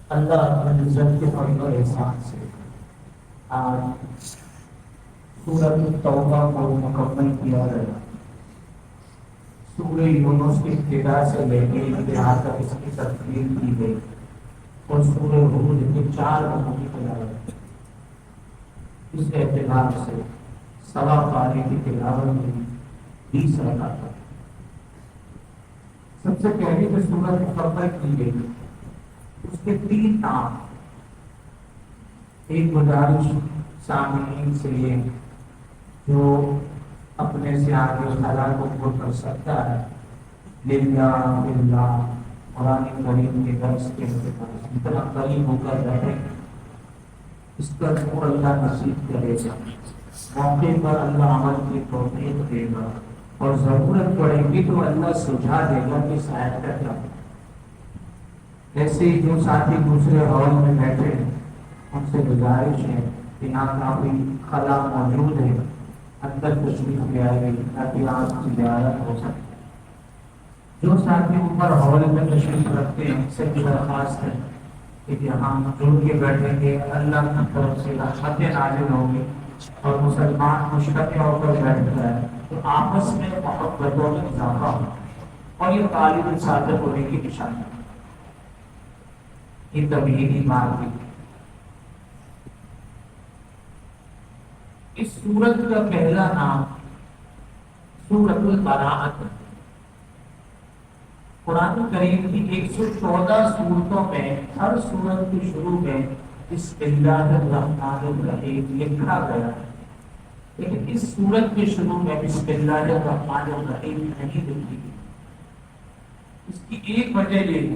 اللہ اپنے عزت کے فضل و احسان سے آج سورۃ توبہ کو مکمل کیا گیا۔ سورہ یونس کی ابتدا سے لے کے انتہا تک اس کی تفصیل کی گئی اور سورہ ہود کے 4 رکوع کی تلاوت۔ اس اعتبار سے سوا پارے کی تلاوت میں 20 رکعت۔ سب سے پہلے جو سورۃ مکمل کی گئی اس کے 3 نام۔ ایک گزارش سامعین سے یہ جو اپنے سے آگے خلا کو پور کر سکتا ہے، للہ باللہ قرآن کریم کے درس کے اتنا قریب ہو کر رہے، اس کا شکر اللہ نصیب کرے گا، موقع پر اللہ عمل کی توفیق دے گا، اور ضرورت پڑے گی تو اللہ سجھا دے گا کہ شاید کا کیا۔ ایسے ہی جو ساتھی دوسرے ہال میں بیٹھے ہیں ان سے گزارش ہے کہ یہاں کافی خلا موجود ہے، اندر تشریف لے آئے تاکہ آپ کی زیارت ہو سکے۔ جو ساتھی اوپر ہال میں تشریف رکھتے ہیں ان سے بھی درخواست ہے کہ یہاں جڑ کے بیٹھیں گے، اللہ کی طرف سے رحمتیں نازل ہوں گی اور مسلمان مشترک ہو کر بیٹھتا ہے تو آپس میں محبتوں میں اضافہ ہو، اور یہ طالب صادق ہونے کی نشانی ہے۔ یہ تبہیری بات بھی۔ اس سورت کا پہلا نام سورۃ البراءۃ۔ قرآن کریم کی 114 سورتوں میں ہر سورت کے شروع میں بسم اللہ الرحمن الرحیم لکھا گیا ہے، لیکن اس سورت کے شروع میں بسم اللہ الرحمن الرحیم نہیں لکھی گئی۔ اس کی ایک وجہ یہ ہے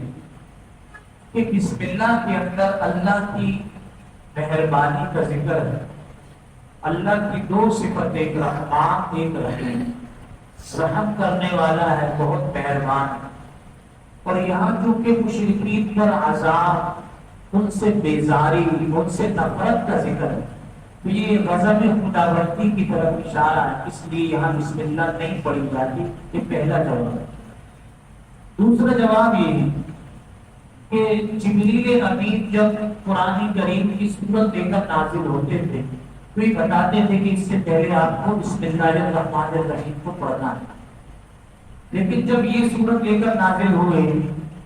کہ بسم اللہ کے اندر اللہ کی مہربانی کا ذکر ہے۔ اللہ کی 2 صفت، ایک رحمان ایک رحیم۔ رحم کرنے والا ہے، بہت مہربان ہے، اور یہاں چونکہ مشرکین پر عذاب، ان سے بیزاری، ان سے نفرت کا ذکر ہے تو یہ غضب خداوندی کی طرف اشارہ ہے، اس لیے یہاں بسم اللہ نہیں پڑھی جاتی۔ یہ پہلا جواب ہے۔ دوسرا جواب یہ ہے کہ جبریل امین جب قرآن کریم کی سورت لے کر نازل ہوتے تھے تو یہ بتاتے تھے کہ اس سے پہلے آپ کو بسم اللہ الرحمن الرحیم کو پڑھنا ہے، لیکن جب یہ سورت لے کر نازل ہوئے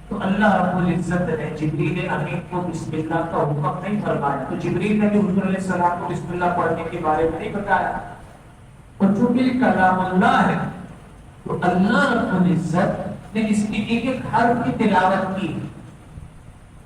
تو اللہ رب العزت نے جبریل امین کو بسم اللہ کا حکم نہیں فرمایا، تو جبریل نے بھی حضور علیہ السلام کو بسم اللہ پڑھنے کے بارے میں نہیں بتایا، اور چونکہ یہ کلام اللہ ہے تو اللہ رب العزت نے اس کی ایک ایک حرف کی تلاوت کی۔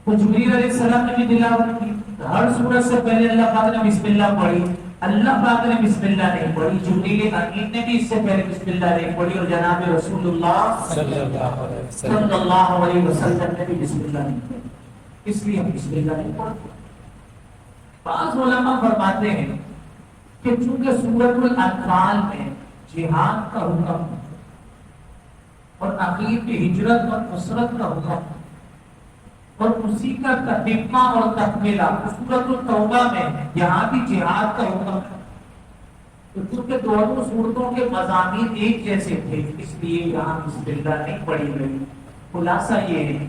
تو جبریل علیہ السلام نے بھی تلاوت کی، ہر سورت سے پہلے اللہ پاک نے بسم اللہ پڑھی، اللہ پاک نے بسم اللہ نہیں پڑھی، جبریل امین نے بھی اس سے پہلے بسم اللہ نہیں پڑھی، اور جناب رسول اللہ صلی اللہ علیہ وسلم نے بھی بسم اللہ نہیں پڑھی، اس لیے ہم بسم اللہ نہیں پڑھتے۔ بعض علماء فرماتے ہیں کہ چونکہ سورۃ الانفال میں جہاد کا حکم اور اخیر کی ہجرت اور نصرت کا حکم اور اسی کا تتمہ اور تکمیلہ سورۃ التوبہ میں یہاں بھی جہاد کا حکم ہے، تو چونکہ دونوں صورتوں کے مضامین ایک جیسے تھے اس لیے یہاں بسم اللہ نہیں پڑھی گئی۔ خلاصہ یہ ہے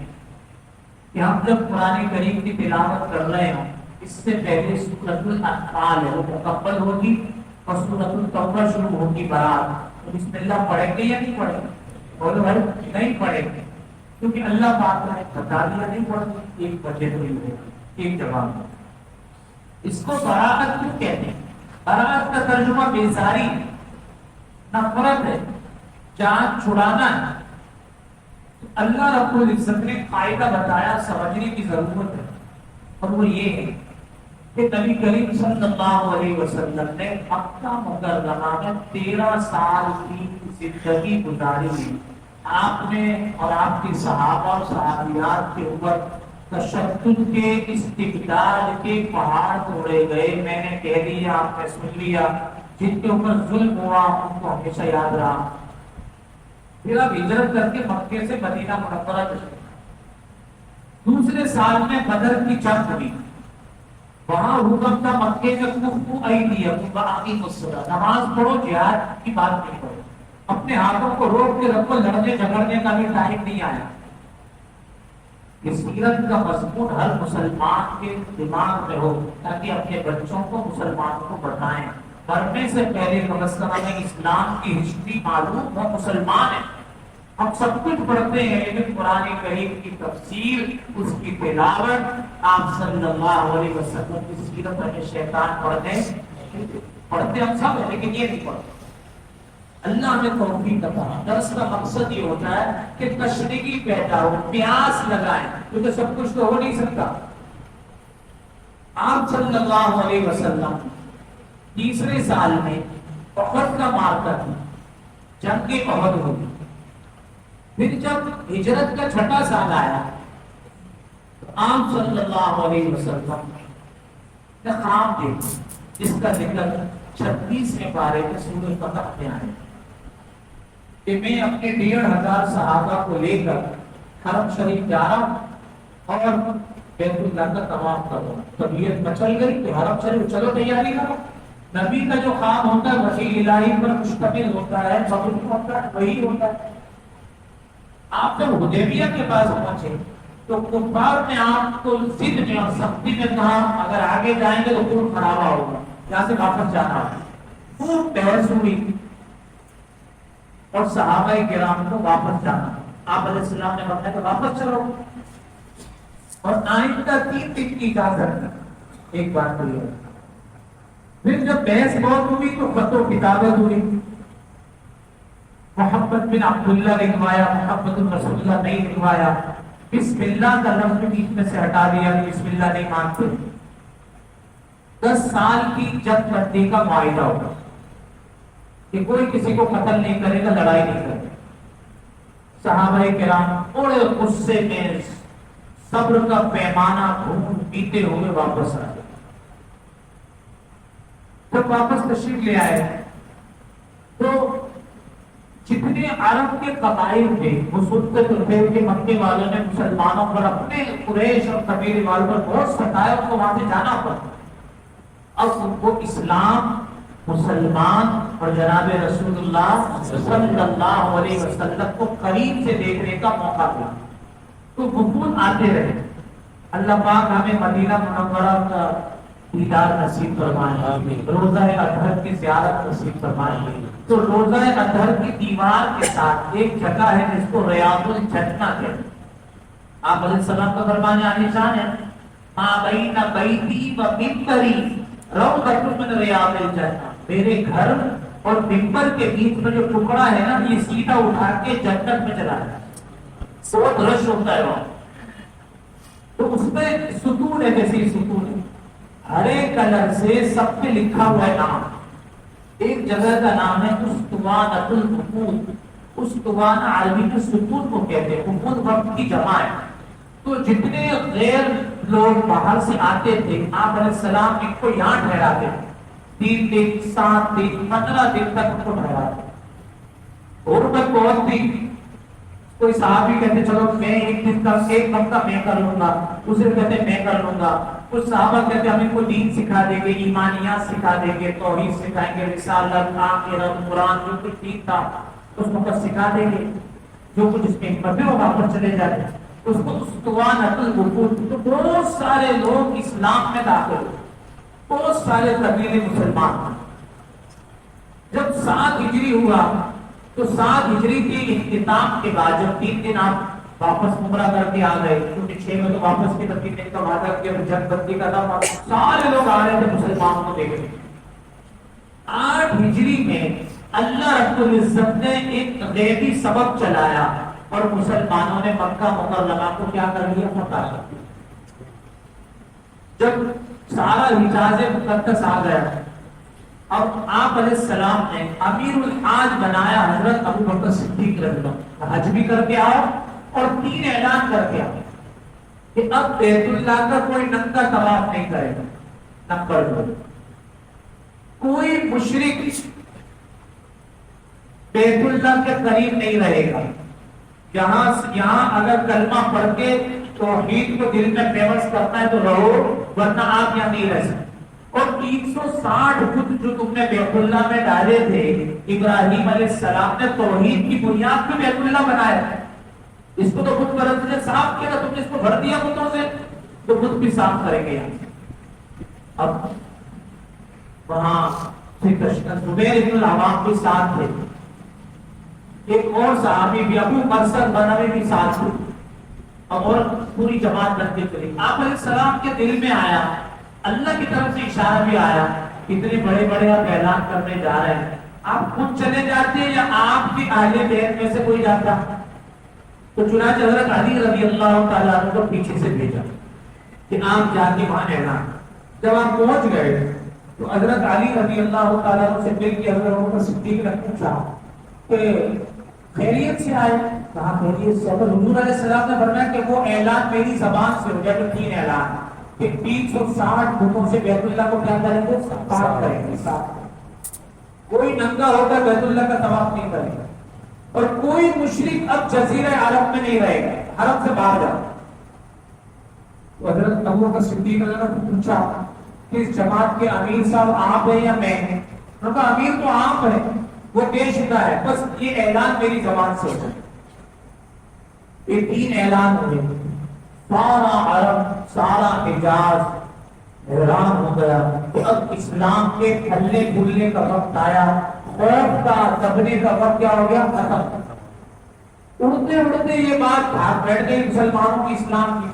کہ ہم جب قرآن کریم کی تلاوت کر رہے ہوں اس سے پہلے سورۃ الانفال ہے وہ مکمل ہوگی اور سورۃ التوبہ شروع ہوگی برات، تو بسم اللہ پڑھیں گے یا نہیں پڑھیں گے؟ بولو بھائی نہیں پڑھیں گے، کیونکہ اللہ پاک نے بتا دیا نہیں پڑھتے۔ ایک وجہ تو یہ ہے، ایک جواب۔ اس کو براءت کیوں کہتے ہیں؟ براءت کا ترجمہ بیزاری، نفرت ہے، جان چھڑانا ہے۔ اللہ رب العزت نے قاعدہ بتایا، سمجھنے کی ضرورت ہے، اور وہ یہ ہے کہ نبی کریم صلی اللہ علیہ وسلم نے مکہ مکرمہ میں 13 سال کی زندگی گزاری ہے۔ آپ نے اور آپ کے صحابہ اور صحابیات کے اوپر تشدد کے استبداد کے پہاڑ توڑے گئے۔ میں نے کہہ دیا، آپ نے سن لیا، جن کے اوپر ظلم ہوا ان کو ہمیشہ یاد رہا۔ پھر آپ ہجرت کر کے مکے سے مدینہ منورہ چلے۔ دوسرے سال میں بدر کی جنگ ہوئی، وہاں حکم تھا مکے میں کفو ایدیکم واقیموا الصلاۃ، نماز پڑھو، جہاد کی بات نہیں کرو۔ اپنے ہاتھوں کو روک کے رکھو، لڑنے جھگڑنے کا بھی ٹائم نہیں آیا. اس سیرت کا مضمون ہر مسلمان کے دماغ میں ہو تاکہ اپنے بچوں کو مسلمانوں کو بتائیں. پڑھنے سے پہلے کم از کم ہمیں اسلام کی ہسٹری معلوم ہو. مسلمان ہیں ہم، سب کچھ پڑھتے ہیں، لیکن قرآن کریم کی تفسیر، اس کی تلاوت، آپ صلی اللہ علیہ وسلم کی سیرت ہمیں شیطان پڑھتے ہم سب ہیں، لیکن یہ نہیں پڑھتے. اللہ نے توفیق عطا. درس کا مقصد یہ ہوتا ہے کہ تشنگی پیدا ہو، پیاس لگائیں، کیونکہ سب کچھ تو ہو نہیں سکتا. آپ صلی اللہ علیہ وسلم تیسرے سال میں احد کا مارکا تھا، جنگ احد ہوئی. پھر جب ہجرت کا چھٹا سال آیا تو آپ صلی اللہ علیہ وسلم نے خواب دیکھا جس کا ذکر 36 پارے میں سورۃ فتح میں آیا کہ میں اپنے 1500 صحابہ کو لے کر حرم شریف جا رہا ہوں اور بیت اللہ کا طواف کر رہا ہوں. طبیعت مچل گئی تو حرم شریف چلو تیاری کرو. نبی کا جو خواب ہوتا ہے وحی الہی پر مشتمل ہوتا ہے، وہی ہوتا ہے. آپ جب حدیبیہ کے پاس پہنچے تو کفار نے آپ کو ضد میں اور سختی میں کہا اگر آگے جائیں گے تو خون خرابہ ہوگا، یہاں سے واپس جانا ہوگا. خوب بحث ہوئی اور صحابہ کرام کو واپس جانا. آپ علیہ السلام نے بتایا کہ واپس چلو اور آئندہ 3 دن کی اجازت. ایک بات تو یہ. پھر جب بحث بہت ہوئی تو خط و کتابت ہوئی. محمد بن عبداللہ لکھوایا، محمد بن رسول اللہ نہیں لکھوایا. بسم اللہ کا لفظ بیچ میں سے ہٹا دیا، بسم اللہ نہیں مانتے. 10 سال کی جنگ بندی کا معاہدہ ہوگا کہ کوئی کسی کو قتل نہیں کرے گا، لڑائی نہیں کرے گا. صحابہ کرام بڑے غصے میں صبر کا پیمانہ گھوم پیتے ہوئے واپس آئے. جب واپس تشریف لے آئے تو جتنے عرب کے قبائل تھے وہ سنتے تھے کہ مکے والوں نے مسلمانوں پر، اپنے قریش اور قبیلے والوں پر بہت ستایا، ان کو وہاں سے جانا پڑا. اب ان کو اسلام، مسلمان اور جناب رسول اللہ صلی اللہ علیہ وسلم کو قریب سے دیکھنے کا موقع ملا تو وفود آتے رہے. اللہ پاک ہمیں مدینہ منورہ کا دیدار نصیب فرمائے، روزہ اطہر کی زیارت نصیب فرمائے. تو روزہ اطہر کی دیوار کے ساتھ ایک جگہ ہے جس کو ریاض الجنہ کہتے ہیں. آپ علیہ السلام کا فرمان عالی شان ہے ما بین بیتی و ممبری روضۃ من ریاض الجنہ. میرے گھر اور ممبر کے بیچ میں جو ٹکڑا ہے نا، یہ سیدھا اٹھا کے جنت میں چلا ہے. بہت رش ہوتا ہے وہاں، تو اس میں ستون ہے، جیسے ستون ہے ہرے کلر سے سب پہ لکھا ہوا ہے نام. ایک جگہ کا نام ہے اسطوانۃ الوقود. اسطوانہ عربی میں ستون کو کہتے ہیں، وقود وقت کی جمع ہے. تو جتنے غیر لوگ باہر سے آتے تھے آپ علیہ السلام ان کو یہاں ٹھہراتے تھے. 3 دن 7 دن 15 دن تک ان کو ٹھہراتے. غربت بہت تھی. کوئی صحابی کہتے چلو میں ایک دن کا ایک ہفتہ میں کر لوں گا، دوسرے کہتے میں کر لوں گا. کچھ صحابہ کہتے ہم ان کو دین سکھا دیں گے، ایمانیات سکھا دیں گے، توحید سکھائیں گے، رسالت، آخرت، قرآن، جو کچھ دین تھا اس کو سکھا دیں گے. جو کچھ اس میں پڑھتے وہ واپس چلے جاتے. اس کو اسطوانۃ الوقود. تو بہت سارے لوگ اسلام میں داخل ہوئے، بہت سارے قبیلے مسلمان. جب 7 ہجری ہوا تو 7 ہجری کے اختتام کے بعد جب 3 دن آپ واپس عمرہ کر کے آ گئے، کیونکہ 6 میں تو واپس کے 3 دن کا وعدہ کیا، جنگ بندی کا تھا، سارے لوگ آ رہے تھے مسلمانوں کو دیکھنے. 8 ہجری میں اللہ رب العزت نے ایک غیبی سبب چلایا اور مسلمانوں نے مکہ مکرمہ کو کیا کر لیا؟ فتح کر دیا. جب سارا حجاز مقدس آ گیا، اب آپ علیہ السلام نے امیر الحاج بنایا حضرت ابو بکر صدیق رضی اللہ عنہ. حج بھی کر کے آؤ اور 3 اعلان کر کے آؤ کہ اب بیت اللہ کا کوئی ننگا طواف نہیں کرے گا. نمبر 2، کوئی مشرک بیت اللہ کے قریب نہیں رہے گا. یہاں اگر کلمہ پڑھ کے توحید کو دل میں پیوست کرنا ہے تو رہو، ورنہ آپ یہاں نہیں رہ سکتے. اور 360 فٹ جو تم نے بیت اللہ میں ڈالے تھے، ابراہیم علیہ السلام نے توحید کی بنیاد پہ بیت اللہ بنایا ہے۔ اس کو تو خود پرست نے صاف کیا، تم نے اس کو بھر دیا بتوں سے، تو خود بھی صاف کریں گے۔ اب وہاں زبیر بن العوام بھی ساتھ تھے، ایک اور صحابی بھی ابو مرثد بنوی بھی ساتھ تھے، اور پوری جماعت بن کے چلی۔ آپ علیہ السلام کے دل میں آیا، اللہ کی طرف سے اشارہ بھی آیا، اتنے بڑے بڑے آپ اعلان کرنے جا رہے ہیں، آپ خود چلے جاتے ہیں یا آپ کی اہل بیت میں سے کوئی جاتا؟ تو چنانچہ حضرت علی رضی اللہ تعالیٰ عنہ کو پیچھے سے بھیجا کہ آپ جا کے وہاں اعلان۔ جب آپ پہنچ گئے تو حضرت علی رضی اللہ تعالیٰ عنہ سے مل کے حضرت ابوبکر صدیق نے پوچھا کہ خیریت سے آئے؟ کہا خیریت سے۔ تو حضور علیہ السلام نے فرمایا کہ وہ اعلان میری زبان سے ہو جائے، تو 3 اعلان کہ 360 فٹوں سے بیت اللہ کو کیا کریں گے؟ صاف کریں گے، صاف۔ کوئی ننگا ہو کر بیت اللہ کا طواف نہیں کرے گا، اور کوئی مشرک اب جزیرہ عرب میں نہیں رہے گا، عرب سے باہر جاؤ۔ تو حضرت ابوبکر صدیق نے پوچھا کہ اس جماعت کے امیر صاحب آپ ہیں یا میں؟ انہوں نے کہا امیر تو آپ ہیں، وہ بے شدہ ہے، بس یہ اعلان میری زبان سے ہو۔ یہ 3 اعلان ہوئے، سارا عرب، سارا حجاز حیران ہو گیا کہ اب اسلام کے پھلنے پھولنے کا وقت آیا، خوف کا دبنے کا وقت کیا ہو گیا؟ ختم۔ اڑتے اڑتے یہ بات بھاگ بیٹھ گئی مسلمانوں کی، اسلام کی۔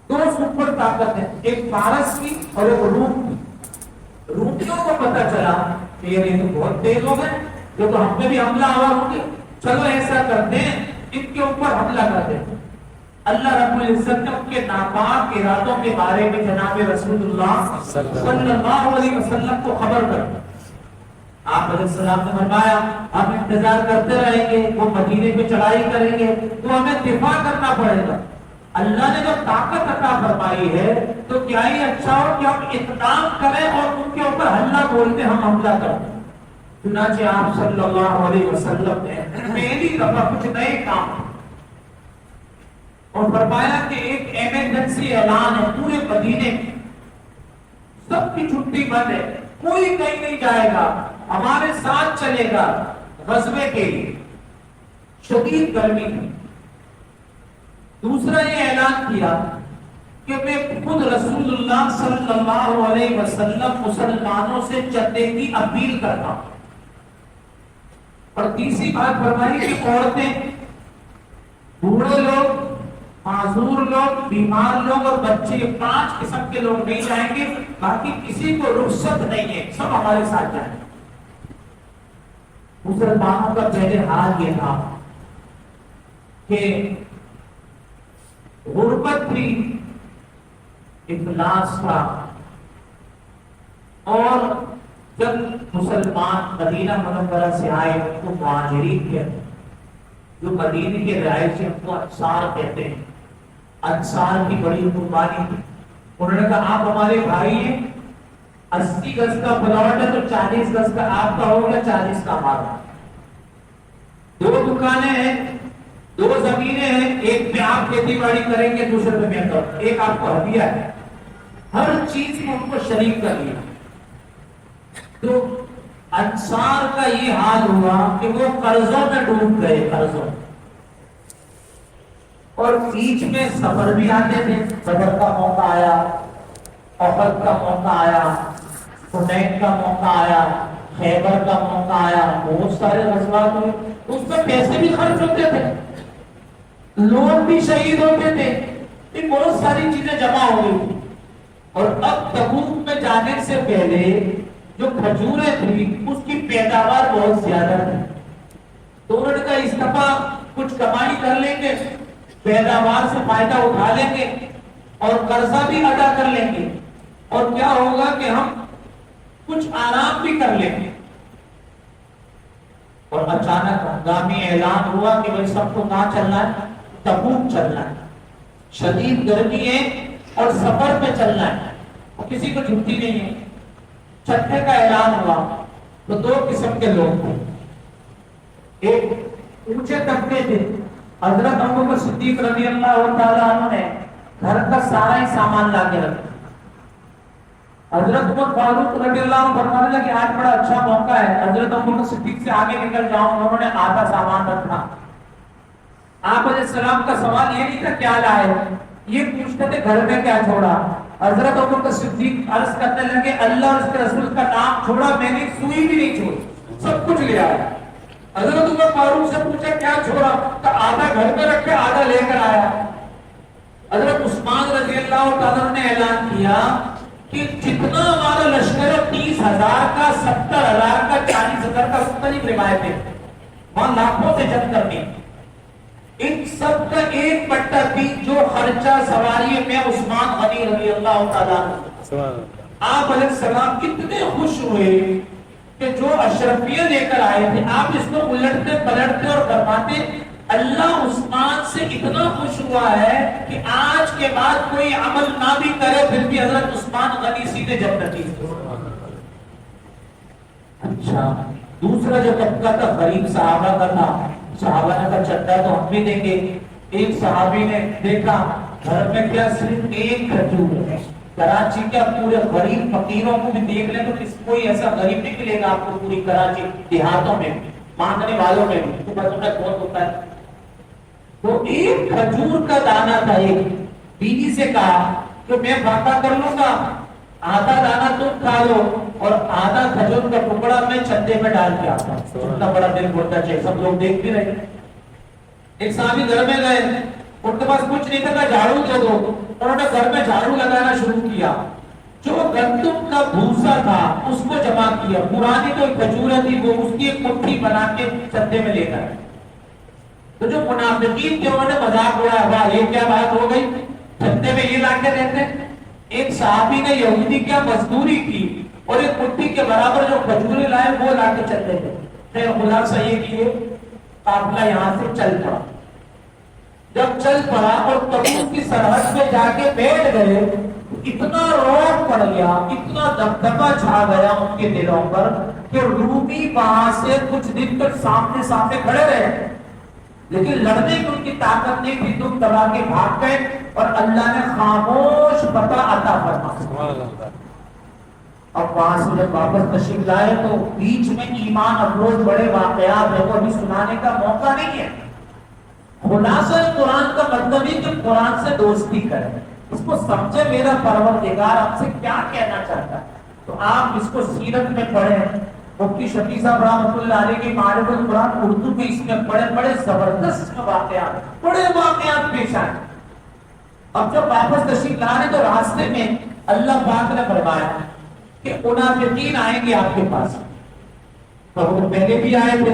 2 سپر طاقت ہے، ایک فارس کی اور ایک روم کی۔ رومیوں کو پتا چلا کہ یہ تو بہت تیز ہو گئے، یہ تو ہم پہ بھی حملہ آور ہوں گے، چلو ایسا کرتے ہیں ان کے اوپر حملہ کرتے ہیں۔ اللہ رب العزت نے ان کے ناپاک ارادوں کے بارے میں جناب رسول اللہ صلی اللہ علیہ وسلم کو خبر کر دی۔ آپ علیہ السلام نے فرمایا ہم انتظار کرتے رہیں گے، وہ مدینے پہ چڑھائی کریں گے تو ہمیں دفاع کرنا پڑے گا۔ اللہ نے جو طاقت عطا فرمائی ہے تو کیا ہی اچھا ہو کہ ہم اقدام کریں اور ان کے اوپر حملہ بولتے ہم حملہ کریں۔ چنانچہ آپ صلی اللہ علیہ وسلم نے پہلی دفعہ کچھ نئے کام اور فرمایا کہ ایک ایمرجنسی اعلان ہے پورے مدینے میں، سب کی چھٹی بند ہے، کوئی کہیں نہیں جائے گا، ہمارے ساتھ چلے گا غزوے کے لیے۔ شدید گرمی تھی۔ دوسرا یہ اعلان کیا کہ میں خود رسول اللہ صلی اللہ علیہ وسلم مسلمانوں سے چندے کی اپیل کرتا ہوں۔ اور تیسری بات فرمائی کہ عورتیں، بوڑھے لوگ، معذور لوگ، بیمار لوگ اور بچے، 5 قسم کے لوگ نہیں جائیں گے، باقی کسی کو رخصت نہیں ہے، سب ہمارے ساتھ جائیں گے۔ مسلمانوں کا پہلے حال یہ تھا کہ غربت تھی، افلاس تھا، اور جب مسلمان مدینہ منورہ سے آئے ان کو مہاجرین کے جو مدینے کے رہائشی ان کو انصار کہتے ہیں، انصار کی بڑی قربانی تھی۔ انہوں نے کہا آپ ہمارے بھائی ہیں، 80 گز کا پلاٹ ہے تو 40 گز کا آپ کا ہوگا، 40 کا ہمارا۔ 2 دکانیں ہیں، 2 زمینیں ہیں، ایک پہ آپ کھیتی باڑی کریں گے، دوسرے پہ میں کروں، ایک آپ کو ہدیہ ہے۔ ہر چیز میں ان کو شریک کر لیا۔ تو انصار کا یہ حال ہوا کہ وہ قرضوں میں ڈوب گئے، قرضوں، اور بیچ میں سفر بھی آتے تھے۔ بدر کا موقع آیا، احد کا موقع آیا، حنین کا موقع آیا، خیبر کا موقع آیا، بہت سارے غزوات ہوئے، اس میں پیسے بھی خرچ ہوتے تھے، لوگ بھی شہید ہوتے تھے، یہ بہت ساری چیزیں جمع ہو گئی۔ اور اب تبوک میں جانے سے پہلے جو کھجوریں تھی اس کی پیداوار بہت زیادہ تھی، تو انہوں نے کہا اس دفعہ کچھ کمائی کر لیں گے، پیداوار سے فائدہ اٹھا لیں گے اور قرضہ بھی ادا کر لیں گے، اور کیا ہوگا کہ ہم کچھ آرام بھی کر لیں گے۔ اور اچانک ہنگامی اعلان ہوا کہ بھائی سب کو کہاں چلنا ہے؟ تبوک چلنا ہے، شدید گرمی ہے اور سفر پہ چلنا ہے، اور کسی کو چھٹی نہیں ہے۔ چھٹے کا اعلان ہوا تو 2 قسم کے لوگ تھے، ایک اونچے طبقے تھے، حضرت ابوبکر صدیق رضی اللہ تعالیٰ عنہ نے گھر کا سارا ہی سامان لا کے رکھا، حضرت عمر فاروق رضی اللہ عنہ فرمانے لگے آج بڑا اچھا موقع ہے، حضرت عمر صدیق سے آگے نکل جاؤں. انہوں نے آدھا سامان رکھا. آپ علیہ السلام کا سوال یہ نہیں تھا کیا لائے، یہ پوچھتے تھے گھر میں کیا چھوڑا. حضرت عمر صدیق عرض کرنے لگے اللہ اور اس کے رسول کا نام چھوڑا، میں نے سوئی بھی نہیں چھوڑی، سب کچھ لے آیا. حضرت عمر فاروق سے پوچھا کیا چھوڑا، تو آدھا گھر میں رکھے آدھا لے کر آیا. حضرت عثمان رضی اللہ تعالیٰ نے اعلان کیا کہ جتنا ہمارا لشکر ہے 30,000 کا، 70,000 کا، 40,000 کا، مختلف روایتیں، وہاں لاکھوں سے جنگ کرنی، ان سب کا ایک پٹا تھی جو خرچہ سواری میں عثمان غنی رضی اللہ تعالیٰ. آپ علیہ السلام کتنے خوش ہوئے کہ جو اشرفیہ لے کر آئے تھے آپ اس کو الٹتے پلٹتے اور فرماتے اللہ عثمان سے اتنا خوش ہوا ہے کہ آج کے بعد کوئی عمل نہ بھی کرے پھر بھی حضرت عثمان غنی سیدھے جنتی. اچھا دوسرا جو طبقہ تھا غریب صحابہ کا تھا، صحابہ نے کہا چندہ تو ہم بھی دیں گے. ایک صحابی نے دیکھا گھر میں کیا صرف ایک کھجور ہے. کراچی کا پورے غریب فقیروں کو بھی دیکھ لیں تو کوئی ایسا غریب نہیں ملے گا آپ کو پوری کراچی دیہاتوں میں مانگنے والوں میں بھی، تو بس انہیں بہت ہوتا ہے. تو ایک کھجور کا دانہ تھا. ایک بیوی سے کہا کہ میں وعدہ کر لوں گا آدھا دانہ تم کھا لو اور آدھا کھجور کا ٹکڑا میں چندے میں ڈال کے آتا. اتنا بڑا دل بولتا چاہیے، سب لوگ دیکھ بھی رہے. ایک صحابی گھر میں گئے، ان کے پاس کچھ نہیں تھا، جھاڑو دے دو. انہوں نے گھر میں جھاڑو لگانا شروع کیا. جو گندم کا بھوسا تھا اس کو جمع کیا، پرانی جو کھجوریں تھی وہ اس کی ایک مٹھی بنا کے چندے میں لے کر. تو جو منافقین تھے انہوں نے مذاق اڑایا، واہ یہ کیا بات ہو گئی، چندے میں یہ لا کے دیتے. ایک صحابی نے یہودی کیا مزدوری کی اور ایک مٹھی کے برابر جو کھجوریں لائے وہ لا کے چندے میں. پھر خلاصہ یہ کیے قافلہ یہاں سے چل پڑا. جب چل پڑا اور تبوک کی سرحد پہ جا کے بیٹھ گئے، اتنا روب پڑ گیا، اتنا دبدبا چھا گیا ان کے دلوں پر کہ رومی وہاں سے کچھ دن تک سامنے سامنے کھڑے رہے، لیکن لڑنے کی ان کی طاقت نہیں تھی. دم دبا کے بھاگ گئے اور اللہ نے خاموش فتح عطا فرمایا. اب وہاں سے جب واپس تشریف لائے تو بیچ میں ایمان افروز بڑے واقعات ہیں، وہ ابھی سنانے کا موقع نہیں ہے. خلاصہ قرآن کا مطلب ہے کہ قرآن سے دوستی کریں، اس کو سمجھے میرا پروردگار آپ سے کیا کہنا چاہتا ہے. تو آپ اس کو سیرت میں پڑھیں. مفتی شفیع صاحب رحمۃ اللہ علیہ کی معرفت القرآن اردو میں اس میں بڑے زبردست واقعات، بڑے واقعات پیش آئے. اب جب واپس تشریف لانے تو راستے میں اللہ پاک نے فرمایا کہ منافقین آئیں گے آپ کے پاس. تو وہ پہلے بھی آئے تھے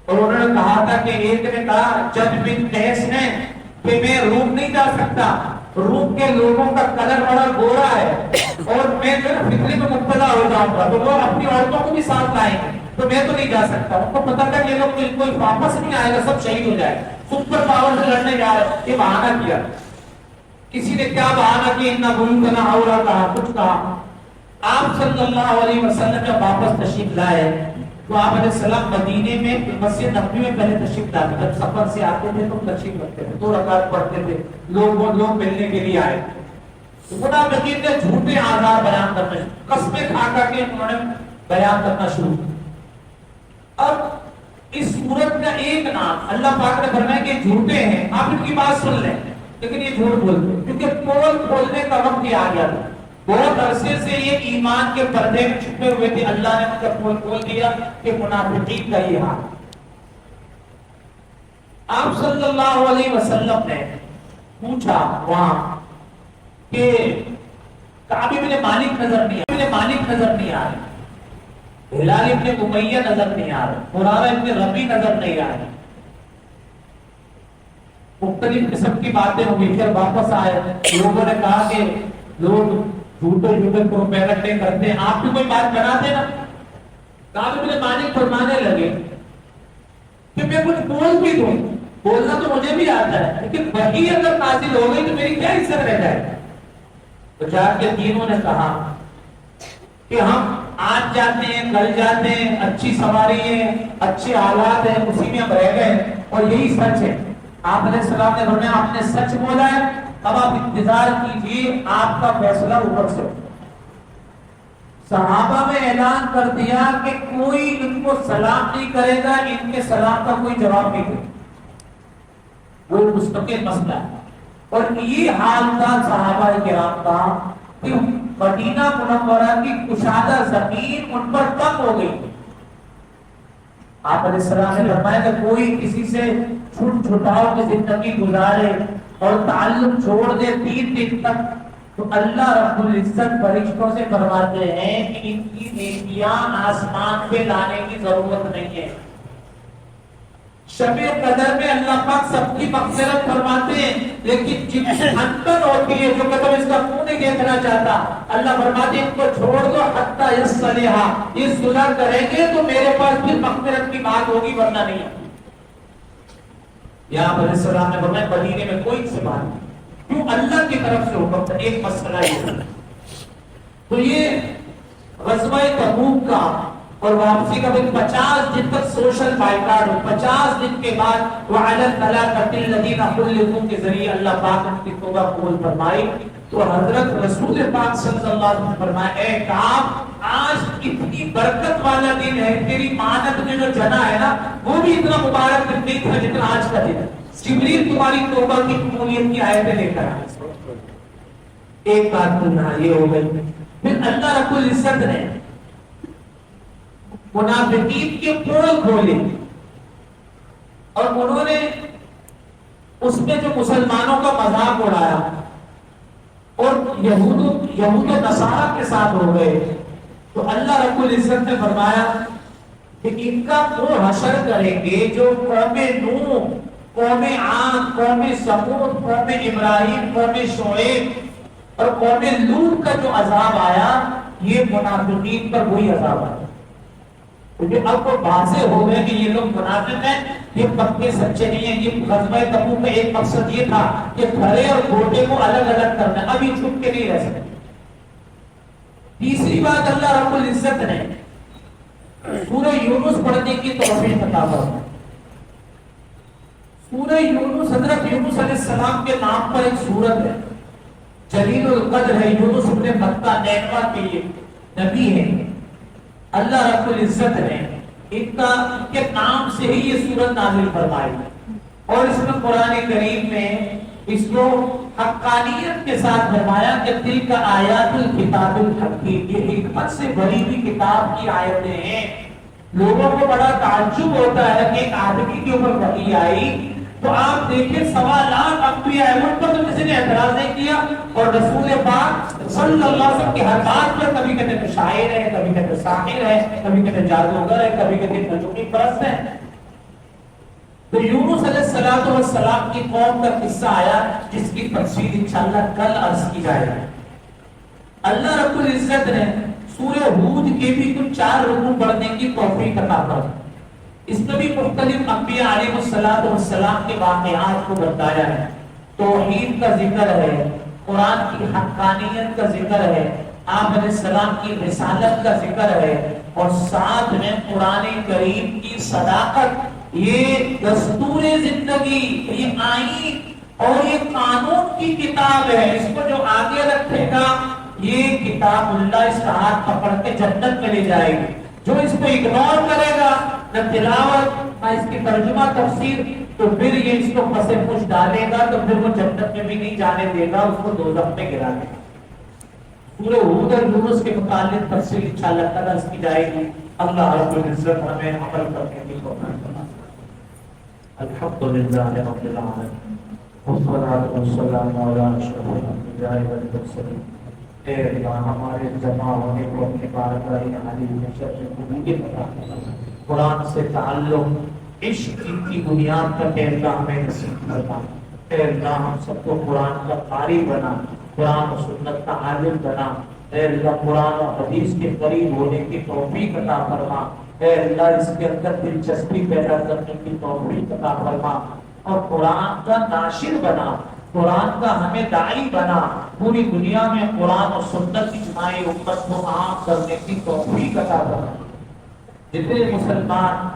اور انہوں نے کہا تھا کہ ایک نے کہا جد بن قیس نے کہ میں روم نہیں جا سکتا، روم کے لوگوں کا کلر بڑا گورا ہے اور میں جو فکری میں مبتلا ہو جاؤں گا، تو وہ اپنی عورتوں کو بھی ساتھ لائیں گے تو میں تو نہیں جا سکتا. ان کو پتا تھا کہ یہ لوگ کوئی واپس نہیں آئے گا، سب شہید ہو جائے. سپر پاور سے لڑنے جا رہے، یہ بہانہ کیا. کسی نے کیا بہانہ کیا، اتنا گنگنا اورا کہا، کچھ کہا. آپ صلی اللہ علیہ وسلم جب واپس تشریف لائے تو آپ علیہ السلام مدینے میں مسجد نبوی میں پہلے تشریف لاتے. جب سفر سے آتے تھے تو تشریف رکھتے تھے، 2 رکعت پڑھتے تھے. لوگ ملنے کے لیے آئے. منافقین نے جھوٹے آزار بیان کرنا شروع، قسمیں کھا کے انہوں نے بیان کرنا شروع. اب اس سورت کا ایک نام اللہ پاک نے فرمایا کہ جھوٹے ہیں، آپ ان کی بات سن لیں لیکن یہ جھوٹ بولتے ہیں، کیونکہ پول کھولنے کا وقت آ گیا تھا. بہت عرصے سے یہ ایمان کے پردے میں چھپے ہوئے تھے، اللہ نے ان کا پول کھول دیا کہ منافقین کا یہ حال. آپ صلی اللہ علیہ وسلم نے پوچھا وہاں کہ کعب بن مالک نظر نہیں آ رہے، ہلال ابن امیہ نظر نہیں آ رہے، مرارہ ابن ربی نظر نہیں آ رہے. مختلف قسم کی باتیں ہوئی. پھر واپس آئے، لوگوں نے کہا کہ لوگ جھوٹے پروپیگنڈے کرتے ہیں، آپ بھی کوئی بات بنا دینا. کعب بن مالک فرمانے لگے کہ میں کچھ بول بھی دوں، بولنا تو مجھے بھی آتا ہے، لیکن وہی اگر نازل ہو گئی تو میری کیا عزت رہ جائے. تو جا کے تینوں نے کہا کہ ہم آج جاتے ہیں، کل جاتے ہیں، اچھی سواری ہے، اچھے حالات ہیں، اسی میں ہم رہ گئے اور یہی سچ ہے. آپ علیہ السلام نے فرمایا آپ نے سچ بولا ہے، اب آپ انتظار کیجیے، آپ کا فیصلہ اوپر سے. صحابہ میں اعلان کر دیا کہ کوئی ان کو سلام نہیں کرے گا، ان کے سلام کا کوئی جواب نہیں دے گا، وہ مستقل مسئلہ ہے۔ اور یہ حال تھا صحابہ کرام کا کہ مدینہ منورہ کی کشادہ زمین ان پر تنگ ہو گئی۔ آپ علیہ السلام نے فرمایا کہ کوئی کسی سے چھوٹ چھٹاؤ کی زندگی گزارے اور تعلق چھوڑ دے 3 دن تک، تو اللہ رب العزت فرشتوں سے فرماتے ہیں کہ ان کی نیکیاں آسمان پہ لانے کی ضرورت نہیں ہے۔ شب قدر میں اللہ پاک سب کی مغفرت فرماتے ہیں، لیکن جن سے انبن ہوتی ہے، جو قدر اس کا منہ نہیں دیکھنا چاہتا، اللہ فرماتے ہیں ان کو چھوڑ دو حتی یصلحا، یہ صلح کریں گے تو میرے پاس پھر مغفرت کی بات ہوگی، ورنہ نہیں ہوگی۔ یہاں علیہ السلام نے فرمایا مدینے میں کوئی سے بات نہیں، کیوں؟ اللہ کی طرف سے حکم تھا۔ ایک مسئلہ یہ تو یہ غزوہ تبوک کا اور واپسی کا 50 دن تک سوشل بائیکاٹ ہو، 50 دن کے بعد وعلی الثلاثۃ الذین خلفوا کے ذریعے اللہ پاک ان کی توبہ قبول فرمائی۔ تو حضرت رسول پاک صلی اللہ علیہ وسلم نے فرمایا اے کعب، آج اتنی برکت والا دن ہے، تیری مانت نے جو جنا ہے نا وہ بھی اتنا مبارک دن نہیں تھا جتنا آج کا دن ہے۔ جبریل تمہاری توبہ کی قبولیت کی آیتیں لے کر آئے۔ ایک بات تو یہ ہو گئی۔ پھر اللہ رب العزت نے منافقین کے پول کھولے اور انہوں نے اس میں جو مسلمانوں کا مذاق اڑایا اور یہود و نصارہ کے ساتھ ہو گئے، تو اللہ رب العزت نے فرمایا کہ ان کا وہ حشر کریں گے جو قوم نوح، قوم عاد، قوم ثمود، قوم ابراہیم، قوم شعیب اور قوم لوط کا جو عذاب آیا، یہ منافقین پر وہی عذاب آیا۔ کیونکہ اب وہ واضح ہو گئے کہ یہ لوگ منافق ہیں، یہ پکے سچے نہیں ہیں۔ یہ غزوہ تبوک کا ایک مقصد یہ تھا کہ کھڑے اور گھوٹے کو الگ الگ کرنا، اب یہ چھپ کے نہیں رہ سکتے۔ تیسری بات اللہ رب العزت نے سورہ یونس پڑھنے کی توفیق عطا فرمائی۔ سورہ یونس حضرت یونس علیہ السلام کے نام پر ایک سورت ہے، جلیل القدر ہے، یونس ابن متہ نینوا کے یہ نبی ہے۔ اللہ رب العزت نے ان کے نام سے ہی یہ سورت نازل فرمائی، اور اس میں قرآن کریم میں اس کو حقانیت کے ساتھ فرمایا کہ تلک آیات الکتاب الحکیم، یہ حکمت سے بھری ہوئی کتاب کی آیتیں ہیں۔ لوگوں کو بڑا تعجب ہوتا ہے کہ ایک آدمی کے اوپر وحی آئی تو آپ دیکھیں 1.25 انبیاء ہیں، ان پر تو کسی نے اعتراض نہیں کیا، اور رسول پاک صلی اللہ علیہ وسلم کی ہر بات پر کبھی کہتے ہیں شاعر ہے، کبھی کہتے ہیں ساحر ہے، کبھی کہتے ہیں جادوگر ہے، کبھی کہتے ہیں نجومی پرست ہے۔ تو یونس علیہ السلام کی قوم کا قصہ آیا جس کی تفصیل انشاءاللہ کل عرض کی جائے گی۔ اللہ رب العزت نے سورہ ہود کے بھی کچھ 4 رکوع پڑھنے کی توفیق عطا فرمائی۔ اس میں بھی مختلف انبیاء علیہ السلام کے واقعات کو بتایا ہے، توحید کا ذکر ہے، قرآن کی حقانیت کا ذکر ہے، آپ علیہ السلام کی رسالت کا ذکر ہے، اور ساتھ میں قرآن کریم کی صداقت، یہ دستور زندگی، یہ آئین اور یہ قانون کی کتاب ہے۔ اس کو جو آگے رکھے گا یہ کتاب اللہ اس کا ہاتھ پکڑ کے جنت میں لے جائے گی، جو اس کو اگنور کرے گا، نہ تلاوت نہ اس کی ترجمہ تفسیر، تو پھر یہ اس کو پسے پوش ڈالے گا، تو پھر وہ جنت میں بھی نہیں جانے دے گا، اس کو دوزخ میں گرا دے گا۔ سورہ ہود اور یونس کے متعلق تفصیل انشاءاللہ تعالی اس کی جائے گی۔ اللہ رب العزت ہمیں عمل کرنے کی توفیق عطا فرمائے۔ الحمدللہ رب العالمین والصلاۃ والسلام علی اشرف الانبیاء والمرسلین۔ اے اللہ ہمارے جمع ہونے کو اپنے بارگاہ عالی میں شرف قبولیت عطا فرما۔ قرآن سے تعلق عشق کی بنیاد پر اے اللہ ہمیں نصیب فرما۔ اے اللہ ہم سب کو قرآن کا قاری بنا، قرآن و سنت کا عالم بنا۔ اے اللہ قرآن و حدیث کے قریب ہونے کی توفیق عطا فرما۔ اے اللہ اس کے اندر دلچسپی پیدا کرنے کی توفیق عطا فرما، اور قرآن کا ناشر بنا، قرآن کا ہمیں داعی بنا، پوری دنیا میں قرآن و سنت اجماعی امت کو عام کرنے کی توفیق عطا فرما۔ جتنے مسلمان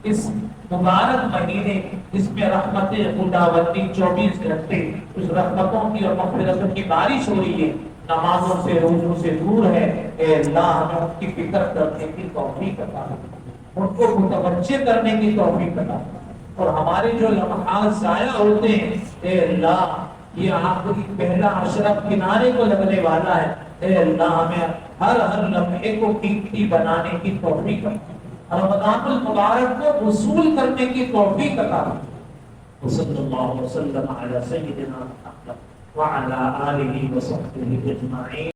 اس مبارک مہینے جس میں رحمت خداوندی 24 گھنٹے اس رحمتوں کی اور مغفرتوں کی بارش ہو رہی ہے، نمازوں سے روزوں سے دور ہے، اے اللہ ہمیں ان کی فکر کرنے کی توفیق عطا فرما، ان کو متوجہ کرنے کی توفیق عطا فرما، اور ہمارے جو لمحات ضائع ہوتے ہیں اے اللہ یہ آخری پہلا اشرف کنارے کو لگنے والا ہے، اے اللہ ہمیں ہر لمحے کو قیمتی بنانے کی توفیق عطا، رمضان المبارک کو وصول کرنے کی توفیق عطا، صلی اللہ وسلم علی سیدنا محمد وعلى آلہ وصحبہ اجمعین۔